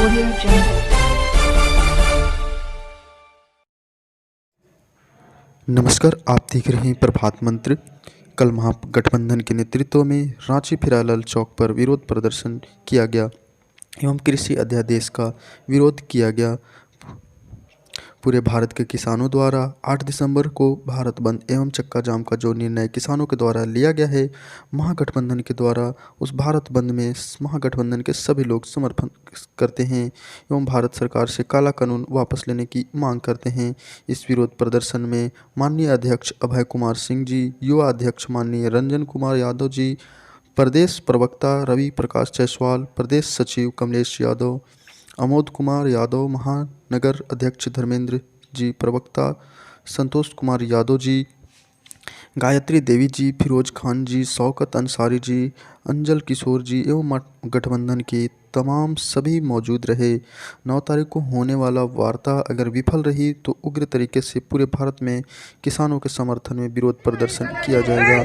Audio Jungle. नमस्कार, आप देख रहे हैं प्रभात मंत्र। कल महागठबंधन के नेतृत्व में रांची फिरालाल चौक पर विरोध प्रदर्शन किया गया एवं कृषि अध्यादेश का विरोध किया गया। पूरे भारत के किसानों द्वारा 8 दिसंबर को भारत बंद एवं चक्का जाम का जो निर्णय किसानों के द्वारा लिया गया है, महागठबंधन के द्वारा उस भारत बंद में महागठबंधन के सभी लोग समर्थन करते हैं एवं भारत सरकार से काला कानून वापस लेने की मांग करते हैं। इस विरोध प्रदर्शन में माननीय अध्यक्ष अभय कुमार सिंह जी, युवा अध्यक्ष माननीय रंजन कुमार यादव जी, प्रदेश प्रवक्ता रवि प्रकाश जायसवाल, प्रदेश सचिव कमलेश यादव, अमोद कुमार यादव, महानगर अध्यक्ष धर्मेंद्र जी, प्रवक्ता संतोष कुमार यादव जी, गायत्री देवी जी, फिरोज खान जी, शौकत अंसारी जी, अंजल किशोर जी एवं गठबंधन के तमाम सभी मौजूद रहे। 9 तारीख को होने वाला वार्ता अगर विफल रही तो उग्र तरीके से पूरे भारत में किसानों के समर्थन में विरोध प्रदर्शन किया जाएगा।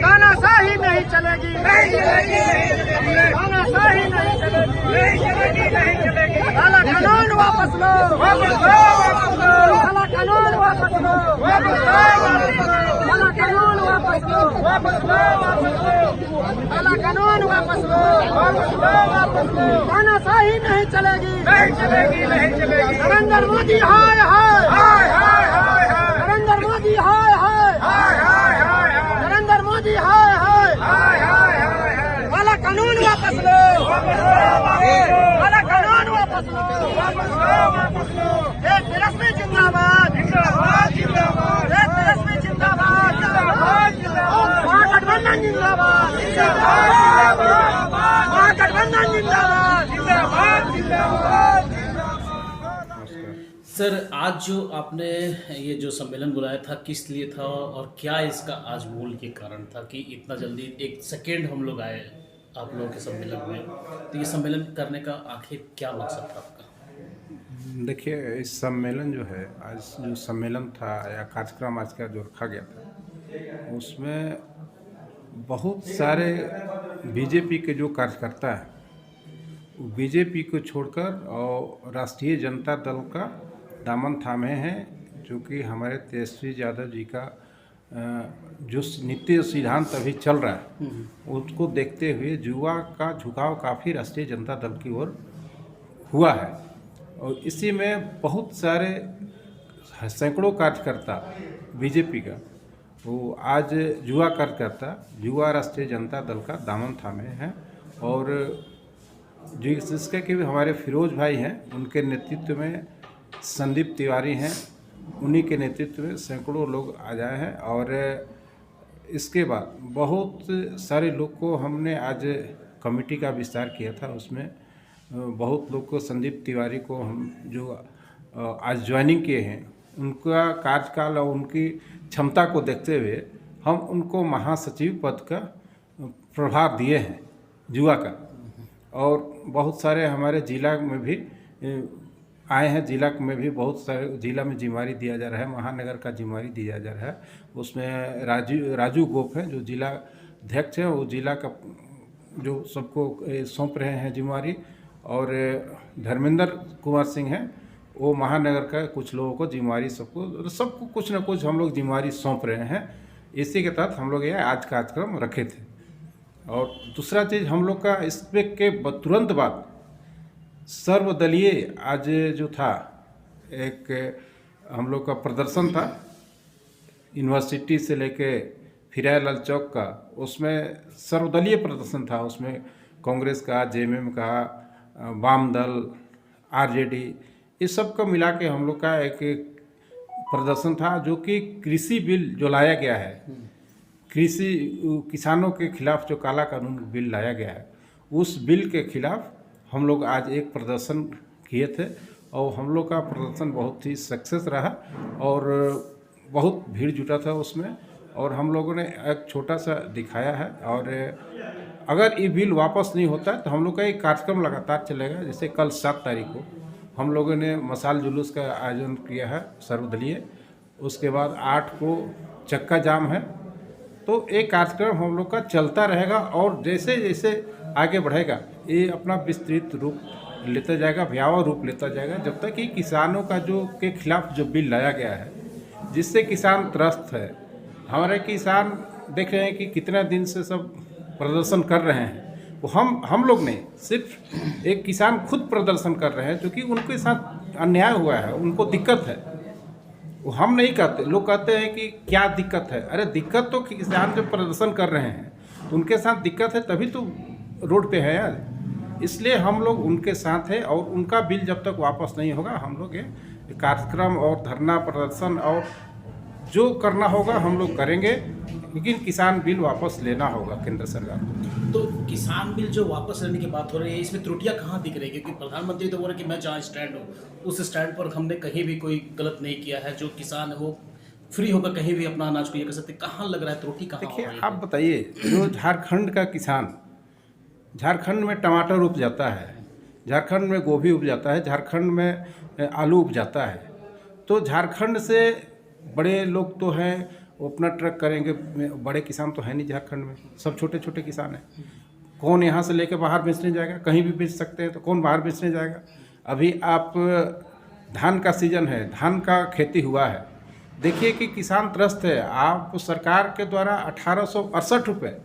तानाशाही नहीं चलेगी, तानाशाही नहीं चलेगी, काला कानून वापस लो, काला कानून वापस लो, काला कानून वापस लो, काला कानून वापस लो, तानाशाही नहीं चलेगी, नरेंद्र मोदी हाय हाय, नरेंद्र मोदी हाय हाय, नरेंद्र मोदी हाय हाय, काला कानून वापस लो, काला कानून वापस लो, एक तेजस्वी जिंदाबाद, एक तेजस्वी जिंदाबाद, महागठबंधन जिंदाबाद, महागठबंधन जिंदाबाद। सर, आज जो आपने ये जो सम्मेलन बुलाया था किस लिए था और क्या इसका आज मूल के कारण था कि इतना जल्दी एक सेकेंड हम लोग आए आप लोगों के सम्मेलन में, तो ये सम्मेलन करने का आखिर क्या मकसद था आपका? देखिए, इस सम्मेलन जो है, आज जो सम्मेलन था या कार्यक्रम आज का जो रखा गया था, उसमें बहुत सारे बीजेपी के जो कार्यकर्ता हैं वो बीजेपी को छोड़कर और राष्ट्रीय जनता दल का दामन थामे हैं, जो कि हमारे तेजस्वी यादव जी का जो नीति सिद्धांत अभी चल रहा है उसको देखते हुए युवा का झुकाव काफ़ी राष्ट्रीय जनता दल की ओर हुआ है। और इसी में बहुत सारे सैकड़ों कार्यकर्ता बीजेपी का वो आज युवा कार्यकर्ता युवा राष्ट्रीय जनता दल का दामन थामे हैं। और जिसके कि हमारे फिरोज भाई हैं, उनके नेतृत्व में संदीप तिवारी हैं, उन्हीं के नेतृत्व में सैकड़ों लोग आ जाए हैं। और इसके बाद बहुत सारे लोग को हमने आज कमेटी का विस्तार किया था, उसमें बहुत लोग को, संदीप तिवारी को हम जो आज ज्वाइनिंग किए हैं, उनका कार्यकाल और उनकी क्षमता को देखते हुए हम उनको महासचिव पद का प्रभार दिए हैं युवा का। और बहुत सारे हमारे जिला में भी आए हैं, जिला में भी बहुत सारे जिला में जिम्मेवारी दिया जा रहा है, महानगर का जिम्मेवारी दिया जा रहा है। उसमें राजू गोप हैं जो जिला अध्यक्ष हैं, वो जिला का जो सबको सौंप रहे हैं जिम्मेवारी। और धर्मेंद्र कुमार सिंह हैं, वो महानगर का कुछ लोगों को जिम्मेवारी सबको कुछ न कुछ हम लोग जिम्मेवारी सौंप रहे हैं। इसी के तहत हम लोग ये आज कार्यक्रम रखे थे। और दूसरा चीज़ हम लोग का इसमें के तुरंत बाद सर्वदलीय आज जो था एक हम लोग का प्रदर्शन था, यूनिवर्सिटी से लेके फिरालाल चौक का, उसमें सर्वदलीय प्रदर्शन था। उसमें कांग्रेस का, जेएमएम का, वाम दल, आरजेडी, इस सब को मिला के हम लोग का एक प्रदर्शन था, जो कि कृषि बिल जो लाया गया है, किसानों के खिलाफ जो काला कानून बिल लाया गया है, उस बिल के खिलाफ हम लोग आज एक प्रदर्शन किए थे। और हम लोग का प्रदर्शन बहुत ही सक्सेस रहा और बहुत भीड़ जुटा था उसमें। और हम लोगों ने एक छोटा सा दिखाया है। और अगर ये बिल वापस नहीं होता तो हम लोग का एक कार्यक्रम लगातार चलेगा। जैसे कल 7 तारीख को हम लोगों ने मसाल जुलूस का आयोजन किया है सर्वदलीय, उसके बाद 8 को चक्का जाम है। तो एक कार्यक्रम हम लोग का चलता रहेगा और जैसे जैसे आगे बढ़ेगा ये अपना विस्तृत रूप लेता जाएगा, भयावह रूप लेता जाएगा, जब तक कि किसानों का जो के खिलाफ जो बिल लाया गया है जिससे किसान त्रस्त है। हमारे किसान देख रहे हैं कि कितना दिन से सब प्रदर्शन कर रहे हैं, वो हम लोग नहीं, सिर्फ एक किसान खुद प्रदर्शन कर रहे हैं क्योंकि उनके साथ अन्याय हुआ है, उनको दिक्कत है। वो हम नहीं कहते, लोग कहते हैं कि क्या दिक्कत है। अरे दिक्कत तो किसान जब प्रदर्शन कर रहे हैं तो उनके साथ दिक्कत है, तभी तो रोड पे है यार। इसलिए हम लोग उनके साथ हैं और उनका बिल जब तक वापस नहीं होगा हम लोग ये कार्यक्रम और धरना प्रदर्शन और जो करना होगा हम लोग करेंगे, लेकिन किसान बिल वापस लेना होगा केंद्र सरकार को। तो किसान बिल जो वापस लेने की बात हो रही है, इसमें त्रुटियां कहाँ दिख रही है? क्योंकि प्रधानमंत्री तो बोल रहे कि मैं जहाँ स्टैंड हूँ उस स्टैंड पर हमने कहीं भी कोई गलत नहीं किया है, जो किसान है वो फ्री होकर कहीं भी अपना अनाज को ये कर सकते। कहाँ लग रहा है त्रुटि कहाँ हो देखिए रही है? आप बताइए, जो झारखंड का किसान झारखंड में टमाटर उग जाता है, झारखंड में गोभी उग जाता है, झारखंड में आलू उग जाता है, तो झारखंड से बड़े लोग तो हैं वो अपना ट्रक करेंगे। बड़े किसान तो है नहीं झारखंड में, सब छोटे छोटे किसान हैं। कौन यहाँ से लेके बाहर बेचने जाएगा? कहीं भी बेच सकते हैं तो कौन बाहर बेचने जाएगा? अभी आप धान का सीजन है, धान का खेती हुआ है, देखिए कि किसान त्रस्त है। आप सरकार के द्वारा 1868 रुपये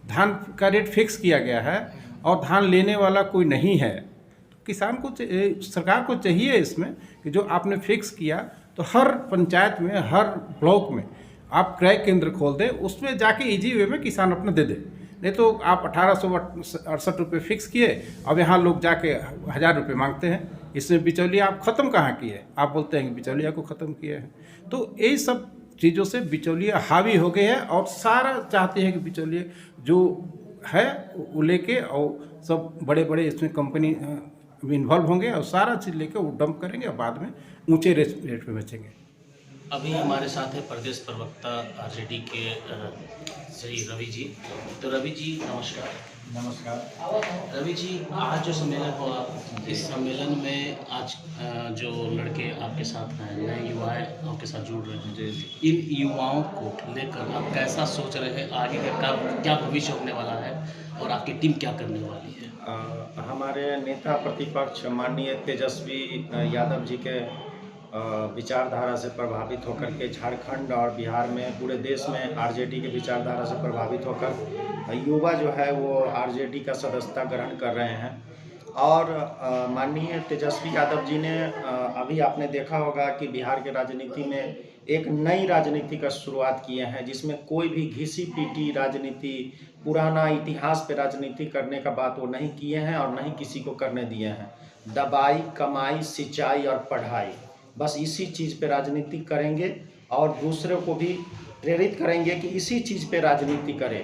धान का रेट फिक्स किया गया है और धान लेने वाला कोई नहीं है। तो किसान को सरकार को चाहिए इसमें कि जो आपने फिक्स किया तो हर पंचायत में, हर ब्लॉक में आप क्रय केंद्र खोल दें, उसमें जाके इजी वे में किसान अपना दे दे। नहीं तो आप 1868 रुपये फिक्स किए, अब यहाँ लोग जाके 1000 रुपये मांगते हैं। इसमें बिचौलिया आप ख़त्म कहाँ किए? आप बोलते हैं कि बिचौलिया को ख़त्म किए हैं। तो यही सब चीज़ों से बिचौलिया हावी हो गए हैं और सारा चाहते हैं कि बिचौलिया जो है वो लेके और सब बड़े बड़े इसमें कंपनी इन्वॉल्व होंगे और सारा चीज़ लेके वो डंप करेंगे और बाद में ऊंचे रेट पे बेचेंगे। अभी हमारे साथ है प्रदेश प्रवक्ता आरजेडी के श्री रवि जी। तो रवि जी नमस्कार। नमस्कार। रवि जी, आज जो सम्मेलन हुआ, इस सम्मेलन में आज जो लड़के आपके साथ हैं, नए युवा आपके साथ जुड़ रहे हैं, इन युवाओं को लेकर आप कैसा सोच रहे हैं? आगे का क्या भविष्य होने वाला है और आपकी टीम क्या करने वाली है? हमारे नेता प्रतिपक्ष माननीय तेजस्वी यादव जी के विचारधारा से प्रभावित होकर के झारखंड और बिहार में, पूरे देश में आरजेडी के विचारधारा से प्रभावित होकर युवा जो है वो आरजेडी का सदस्यता ग्रहण कर रहे हैं। और माननीय तेजस्वी यादव जी ने अभी आपने देखा होगा कि बिहार के राजनीति में एक नई राजनीति का शुरुआत किए हैं, जिसमें कोई भी घिसी पीटी राजनीति, पुराना इतिहास पे राजनीति करने का बात वो नहीं किए हैं और नहीं किसी को करने दिए हैं। दबाई, कमाई, सिंचाई और पढ़ाई, बस इसी चीज़ पे राजनीति करेंगे और दूसरों को भी प्रेरित करेंगे कि इसी चीज़ पे राजनीति करें।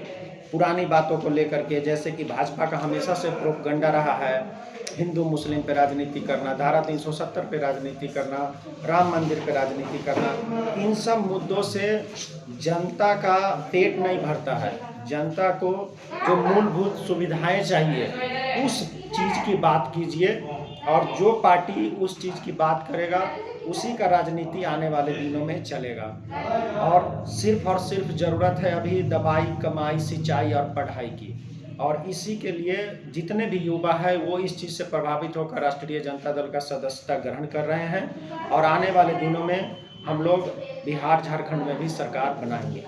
पुरानी बातों को लेकर के, जैसे कि भाजपा का हमेशा से प्रोपगंडा रहा है हिंदू मुस्लिम पे राजनीति करना, धारा 370 पे राजनीति करना, राम मंदिर पे राजनीति करना, इन सब मुद्दों से जनता का पेट नहीं भरता है। जनता को जो मूलभूत सुविधाएं चाहिए उस चीज़ की बात कीजिए और जो पार्टी उस चीज़ की बात करेगा उसी का राजनीति आने वाले दिनों में चलेगा। और सिर्फ ज़रूरत है अभी दवाई, कमाई, सिंचाई और पढ़ाई की। और इसी के लिए जितने भी युवा है वो इस चीज़ से प्रभावित होकर राष्ट्रीय जनता दल का सदस्यता ग्रहण कर रहे हैं और आने वाले दिनों में हम लोग बिहार झारखंड में भी सरकार बनाएंगे।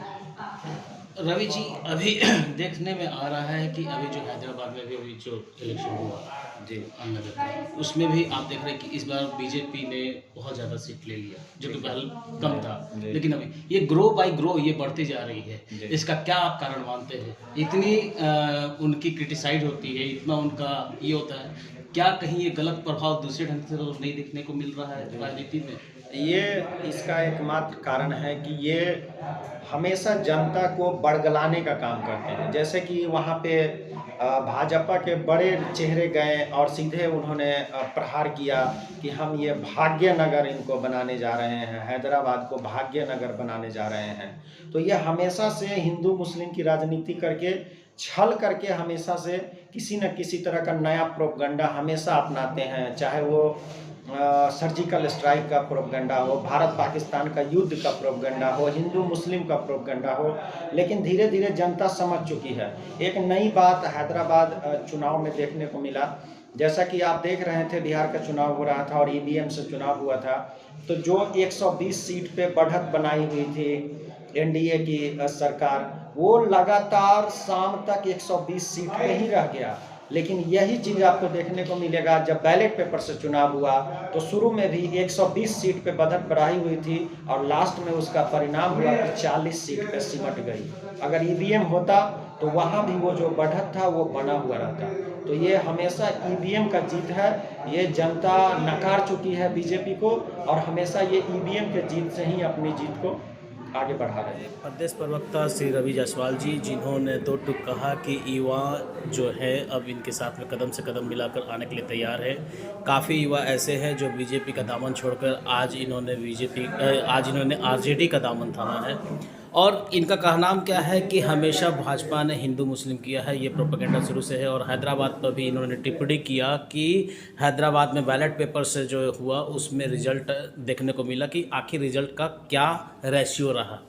रवि जी, अभी देखने में आ रहा है कि अभी जो हैदराबाद में भी अभी जो इलेक्शन हुआ जी नगर का, उसमें भी आप देख रहे हैं कि इस बार बीजेपी ने बहुत ज़्यादा सीट ले लिया, जो कि पहले कम था। लेकिन अभी ये ग्रो बाय ग्रो ये बढ़ती जा रही है। इसका क्या आप कारण मानते हैं? इतनी उनकी क्रिटिसाइड होती है, इतना उनका ये होता है, क्या कहीं ये गलत प्रभाव दूसरे ढंग से तो नहीं देखने को मिल रहा है राजनीति में? ये इसका एकमात्र कारण है कि ये हमेशा जनता को बड़गलाने का काम करते हैं। जैसे कि वहाँ पे भाजपा के बड़े चेहरे गए और सीधे उन्होंने प्रहार किया कि हम ये भाग्यनगर इनको बनाने जा रहे हैं, हैदराबाद को भाग्यनगर बनाने जा रहे हैं। तो ये हमेशा से हिंदू मुस्लिम की राजनीति करके, छल करके हमेशा से किसी न किसी तरह का नया प्रोपगंडा हमेशा अपनाते हैं, चाहे वो सर्जिकल स्ट्राइक का प्रोपगंडा हो, भारत पाकिस्तान का युद्ध का प्रोपगंडा हो, हिंदू मुस्लिम का प्रोपगंडा हो। लेकिन धीरे धीरे जनता समझ चुकी है। एक नई बात हैदराबाद चुनाव में देखने को मिला, जैसा कि आप देख रहे थे बिहार का चुनाव हो रहा था और ईवीएम से चुनाव हुआ था, तो जो 120 सीट पे बढ़त बनाई हुई थी एनडीए की सरकार, वो लगातार शाम तक 120 सीट पे ही रह गया। लेकिन यही चीज़ आपको देखने को मिलेगा जब बैलेट पेपर से चुनाव हुआ, तो शुरू में भी 120 सीट पे बढ़त बढ़ाई हुई थी और लास्ट में उसका परिणाम हुआ कि 40 सीट पे सिमट गई। अगर ईवीएम होता तो वहाँ भी वो जो बढ़त था वो बना हुआ रहता। तो ये हमेशा ईवीएम का जीत है, ये जनता नकार चुकी है बीजेपी को, और हमेशा ये ईवीएम के जीत से ही अपनी जीत को आगे बढ़ा रहे हैं। प्रदेश प्रवक्ता श्री रवि जायसवाल जी, जिन्होंने दो टूक कहा कि युवा जो है अब इनके साथ में कदम से कदम मिलाकर आने के लिए तैयार है। काफ़ी युवा ऐसे हैं जो बीजेपी का दामन छोड़कर आज इन्होंने आरजेडी का दामन थामा है, और इनका कहना क्या है कि हमेशा भाजपा ने हिंदू मुस्लिम किया है, ये प्रोपेगेंडा शुरू से है। और हैदराबाद पर भी इन्होंने टिप्पणी किया कि हैदराबाद में बैलेट पेपर से जो हुआ उसमें रिजल्ट देखने को मिला कि आखिर रिजल्ट का क्या रेशियो रहा।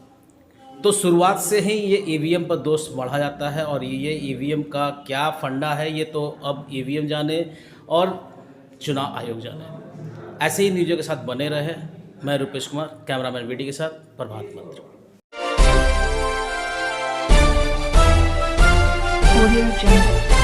तो शुरुआत से ही ये ईवीएम पर दोष बढ़ा जाता है, और ये ईवीएम का क्या फंडा है ये तो अब ईवीएम जाने और चुनाव आयोग जाने। ऐसे ही न्यूज़ों के साथ बने रहे। मैं रुपेश कुमार, कैमरामैन वीडी के साथ प्रभात मंत्र। Audio Jungle.